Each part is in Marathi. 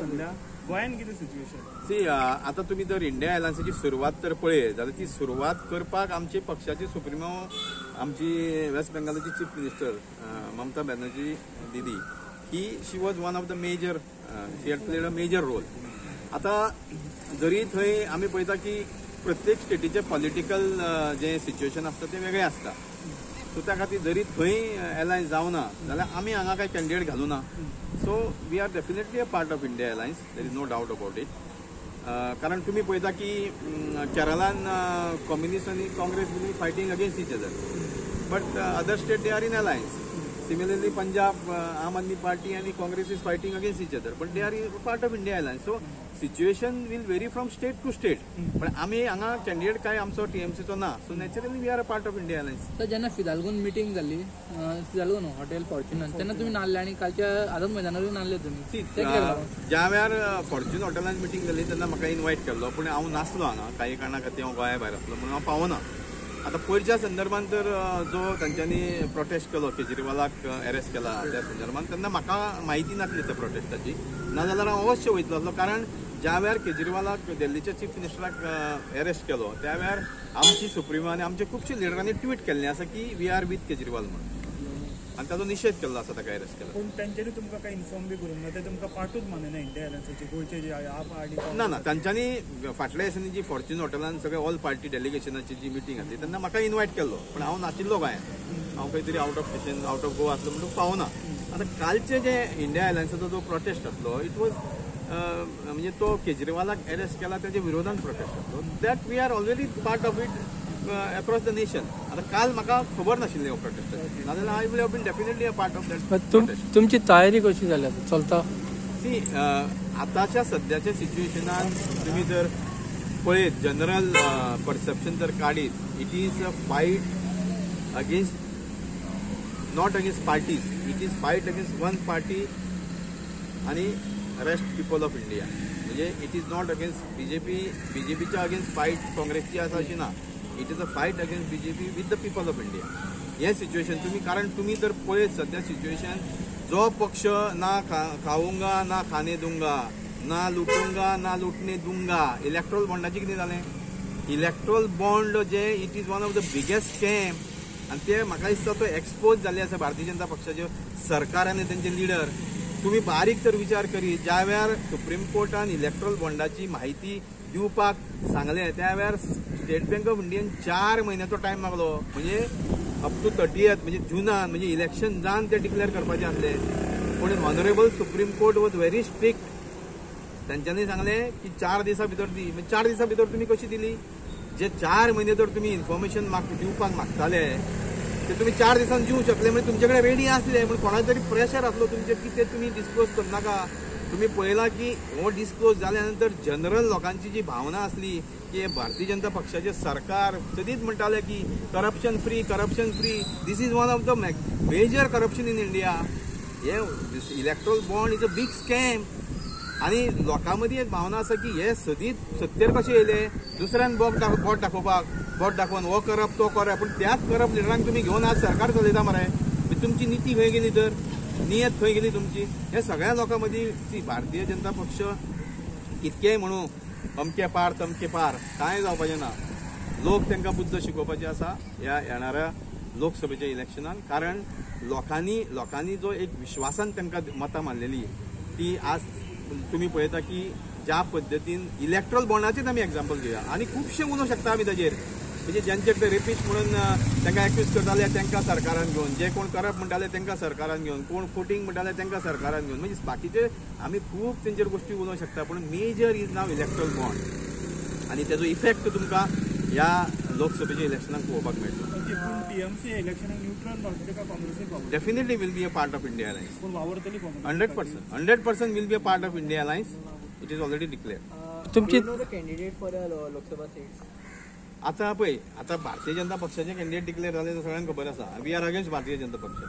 सध्या गोंयांत कितें सिच्युएशन? सी आता तुम्ही जर इंडिया अलायन्साची सुरवात तर पळयत जाल्यार ती सुरवात करपाक आमचे पक्षाचे सुप्रिमो आमची वेस्ट बेंगालची चीफ मिनिस्टर ममता बॅनर्जी दिदी ही she was one of the major she had played a major role. आता जरी थंय आमी पळयता की प्रत्येक स्टेटीचे पॉलिटिकल जे सिच्युएशन आसता ते वेगळे आसता. सो त्या खातीर जरी थंय अलायन्स जावना जाल्यार आमी हांगा कांय कॅन्डिडेट घालूना. So we are definitely a part of India alliance, there is no doubt about it. कारण तुम्ही पळयता की केरळान कम्युनिस्ट आणि Congress will be fighting against each other, but other state they are in alliance. Similarly, Punjab, Aam Aadmi Party and Congress is fighting against each other, but they are part of India alliance. So situation will vary from state to state. But आम्ही हांगा कॅन्डिडेट काय आमचो TMCचो ना, so naturally we are a part of India alliance. तर जेन्ना फिदाल्गोन मिटींग जाली, फिदाल्गोन हॉटेल फॉर्च्युनर तेन्ना तुम्ही नाल्ले आणि कालच्या आझाद मैदानारूय नाल्ले तुम्ही. ज्या वेळार फॉर्च्युन हॉटेलांत मिटींग जाली तेन्ना म्हाका इन्वायट केल्लो, पूण हांव नासलो हांगा काही कारणा खातीर हांव गोंया भायर आसलो म्हणून हांव पावना. आता पयरच्या संदर्भात तर जो तांच्यांनी प्रोटेस्ट केलो, केजरीवालाक अरेस्ट केला त्या संदर्भात, तेन्ना म्हाका म्हायती नासली त्या प्रोटेस्टाची. नाजाल्यार हांव अवश्य वयतलो, कारण ज्या वेळार केजरीवालाक दिल्लीच्या चीफ मिनिस्टराक अरेस्ट केलो त्या वेळार आमची सुप्रिमो आनी आमच्या खुबशे लिडरांनी ट्वीट केल्लें आसा की वी आर विथ केजरीवाल म्हणून, आणि ताचो निषेध केल्लो आसा ताका अरेस्ट केला. पूण तांच्यांनी तुमकां काय इन्फॉर्म बी करूंक ना, ते तुमकां पार्टूच मानना इंडिया अलायन्साची गोंयचे जे आप आनी ना ना तांच्यांनी फाटल्या दिसांनी जी फॉर्च्युन हॉटेलांत सगळे ऑल पार्टी डेलिगेशनाची जी मिटींग आसली तेन्ना म्हाका इन्वायट केल्लो, पण हांव नाशिल्लो गोंयांत. हांव खंय तरी out of station out of Goa आसलो म्हणून पावना. आता कालचे जे इंडिया अलायन्साचो जो प्रोटेस्ट आसलो इट वॉज म्हणजे तो केजरीवालाक अरेस्ट केला त्याच्या विरोधात प्रोटेस्ट आसलो. That we are already part of it across the nation. आता काल म्हाका खबर नाशिल्लें हो प्रोटेस्ट, नाजाल्यार I will have been definitely a part of that. तुमची तयारी कशी जाल्या चलता? सी आताच्या सध्याच्या सिच्युएशनात तुम्ही जर पळयत जनरल परसेप्शन जर काडीत, it is a fight against not against parties, it is fight against one party आणि रेस्ट पीपल ऑफ इंडिया. म्हणजे इट इज नॉट अगेन्स्ट बीजेपीच्या अगेन्स्ट फायट काँग्रेसची आसा अशी ना, it is a fight against BJP with the people of India. हे सिच्युएशन तुम्ही, कारण तुम्ही जर पळयत सध्या सिच्युएशन, जो पक्ष ना खाऊंगा ना खाने दूंगा, ना लुटूंगा ना लुटने दूंगा. इलेक्ट्रॉल बॉन्डाचे कितें जालें? इलेक्ट्रॉल बॉन्ड जे it is one of the biggest scam, आणि ते म्हाका दिसता तो एक्सपोज जाल्ले आसा भारतीय जनता पक्षाचे सरकार आनी तेंचे लिडर. तुम्ही बारीक तर विचार करी, ज्या वेळार सुप्रीम कोर्टान इलेक्ट्रॉल बॉन्डाची माहिती दिवपाक सांगले त्या वेळार स्टेट बँक ऑफ इंडियन 4 महिन्याचो टायम मागलो, म्हणजे अप टू 30th म्हणजे जुनान, म्हणजे इलेक्शन जावन ते डिक्लेअर करपाचे आसले. पूण honourable supreme court was very strict. तांच्यांनी सांगले की 4 दिसां भितर दी. म्हणजे 4 दिसां भितर तुम्ही कशी दिली? जे 4 महिने जर तुम्ही इन्फॉर्मेशन दिवपाक मागताले ते तुम्ही 4 दिसांनी दिवंक शकले, म्हणजे तुमच्याकडे रेडी असले, पण कोणाचा तरी प्रेशर असलो तुमचे की ते तुम्ही डिस्क्लोज करनाका. तुम्ही पळयला की हो डिस्क्लोज जाल्यानंतर जनरल लोकांची जी भावना असली की भारतीय जनता पक्षाचे सरकार सदीच म्हणटाले की corruption free, this is one of the major corruption in India. हे electoral bond is a big scam. आणि लोकांमध्ये एक भावना आसा की हे सदीच सत्तेर कशे येयले, दुसऱ्यान बोट दाखोवपाक, बोट दाखोवन हो करप तो करप, पण त्याच करप लिडरांक तुम्ही घेऊन आज सरकार चलयता मरे. तुमची नीती खंय गेली, तर नियत खंय गेली तुमची? हे सगळ्या लोकांमध्ये भारतीय जनता पक्ष कितकेय म्हणू अमके पार तमके पार कांय जावपाचें ना. लोक तांकां बुद्ध शिकोवपाचे आसा ह्या येणाऱ्या लोकसभेच्या इलेक्शनान. कारण लोकांनी जो एक विश्वासान तांकां मतां मारलेली ती आज तुम्ही पळयता की ज्या पद्दतीन इलेक्ट्रॉल बॉन्डाचेच आमी एक्झाम्पल घेवया, आणि खुबशे उलोवंक शकता आमी ताजेर. म्हणजे ज्यांचे रेपिस्ट म्हणून तांकां एक्यूज करताले तांकां सरकारान घेवन, जे कोण करप म्हणटाले तांकां सरकारान घेवन, कोण फोटिंग म्हणटाले तांकां सरकारान घेवन, म्हणजे बाकीचे आमी खूब तेंचेर गोश्टी उलोवंक शकता. पूण major is now electoral bond, आणि तेजो इफेक्ट तुमकां ह्या लोकसभेच्या इलेक्शनाक पळोवपाक मेळटलो. टीएमसी इलेक्शनाक न्यूट्रल रावतले का काँग्रेसीक? Definitely will be a part of India alliance. पूण वावरतली 100% will be a part of India alliance. It is already declared. तुमची कॅन्डिडेट फॉर लोकसभा सीट्स आता पळय, आता भारतीय जनता पक्षाचे कॅन्डिडेट डिक्लेअर झाले सगळ्यांना खबर आसा. We R against Bharatiya Janata पक्ष.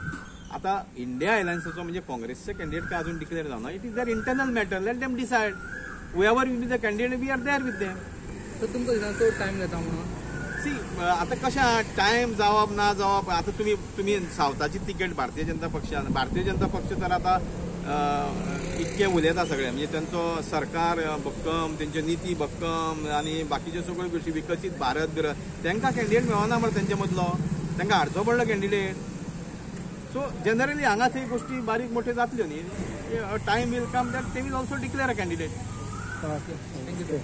आता इंडिया अलायन्साचो म्हणजे काँग्रेसचे कॅन्डिडेट काय अजून डिक्लेअर जावना. It is their internal matter. Let them decide. Whoever will be the candidate we are there with them. तर तुमकां दिसता तो टायम घेता म्हणून? सी आता कशा टायम जावप ना जावप, आता तुम्ही सावथाची तिकेट भारतीय जनता पक्ष तर आता इतके उलयता सगळे म्हणजे त्यांचो सरकार भक्कम, तेंच्यो नीती भक्कम आनी बाकीच्यो सगळ्यो गोष्टी विकसीत भारत बिरत तांकां कॅन्डिडेट मेळना मरे तेंचे मदलो, तांकां हाडचो पडलो कॅन्डिडेट. सो जनरली हांगा थंय गोष्टी बारीक मोठ्यो जातल्यो न्ही. Time will come that they will also declare a candidate. Thank you sir.